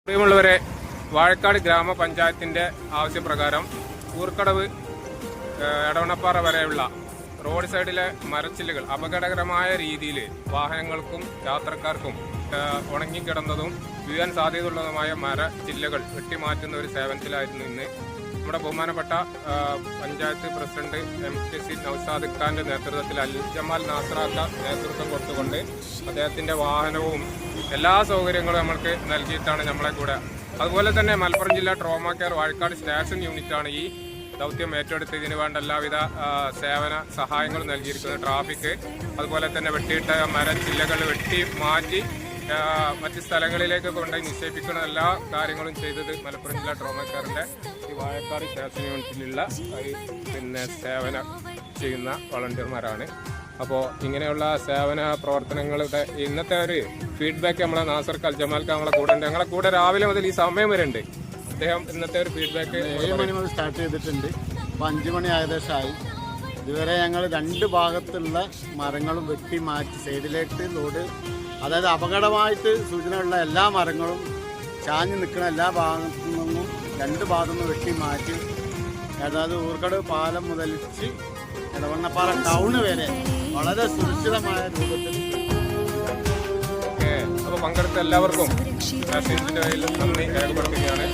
പ്രിയമുള്ളവരെ, വാഴക്കാട് ഗ്രാമപഞ്ചായത്തിന്റെ ആവശ്യപ്രകാരം ഊർക്കടവ് എടവണ്ണപ്പാറ വരെയുള്ള റോഡ് സൈഡിലെ മരച്ചില്ലുകൾ അപകടകരമായ രീതിയിൽ വാഹനങ്ങൾക്കും യാത്രക്കാർക്കും ഉണങ്ങിക്കിടന്നതും വീഴാൻ സാധ്യതയുള്ളതുമായ മരച്ചില്ലകൾ വെട്ടിമാറ്റുന്ന ഒരു സേവനത്തിലായിരുന്നു ഇന്ന് നമ്മുടെ ബഹുമാനപ്പെട്ട പഞ്ചായത്ത് പ്രസിഡന്റ് MKC നൗഷാദ് ഖാന്റെ നേതൃത്വത്തിൽ അൽജമാൽ നാസറാക്ക നേതൃത്വം കൊടുത്തുകൊണ്ട് അദ്ദേഹത്തിന്റെ വാഹനവും എല്ലാ സൗകര്യങ്ങളും നമ്മൾക്ക് നൽകിയിട്ടാണ് നമ്മളെ കൂടെ. അതുപോലെ തന്നെ മലപ്പുറം ജില്ലാ ട്രോമ കെയർ വാഴക്കാട് സ്റ്റേഷൻ യൂണിറ്റാണ് ഈ ദൗത്യം ഏറ്റെടുത്ത് ഇതിന് വേണ്ട എല്ലാവിധ സേവന സഹായങ്ങളും നൽകിയിരിക്കുന്നത്. ട്രാഫിക്, അതുപോലെ തന്നെ വെട്ടിയിട്ട മരച്ചില്ലകൾ വെട്ടി മാറ്റി മറ്റ് സ്ഥലങ്ങളിലേക്ക് കൊണ്ടുപോയി നിക്ഷേപിക്കുന്ന എല്ലാ കാര്യങ്ങളും ചെയ്തത് മലപ്പുറം ജില്ലാ ട്രോമ കെയറിന്റെ ഈ വാഴക്കാട് സ്റ്റേഷൻ യൂണിറ്റിലുള്ള സേവന ചെയ്യുന്ന വളണ്ടിയർമാരാണ്. അപ്പോൾ ഇങ്ങനെയുള്ള സേവന പ്രവർത്തനങ്ങളുടെ ഇന്നത്തെ ഒരു ഫീഡ്ബാക്ക് നമ്മളെ നാസർക്ക് അൽജമാൽക്ക് നമ്മളെ കൂടെ ഉണ്ട്. ഞങ്ങളെ കൂടെ രാവിലെ മുതൽ ഈ സമയം വരെ ഉണ്ട്. അദ്ദേഹം ഇന്നത്തെ ഒരു ഫീഡ്ബാക്ക് 7 മണി മുതൽ സ്റ്റാർട്ട് ചെയ്തിട്ടുണ്ട്. ഇപ്പോൾ 5 മണി ഏകദേശമായി. ഇതുവരെ ഞങ്ങൾ 2 ഭാഗത്തുള്ള മരങ്ങളും വെട്ടി മാറ്റി സൈഡിലേക്ക് ലോഡ്, അതായത് അപകടമായിട്ട് സൂചനയുള്ള എല്ലാ മരങ്ങളും ചാഞ്ഞ് നിൽക്കുന്ന എല്ലാ ഭാഗത്തു നിന്നും 2 ഭാഗത്തു നിന്നും വെട്ടി മാറ്റി, അതായത് ഊർക്കടവ് പാലം മുതലിച്ച് എടവണ്ണപ്പാറ ടൗണ് വരെ വളരെ സുരക്ഷിതമായ രൂപത്തിൽ. അപ്പോൾ പങ്കെടുത്ത എല്ലാവർക്കും നന്ദി രേഖപ്പെടുത്തുകയാണ്.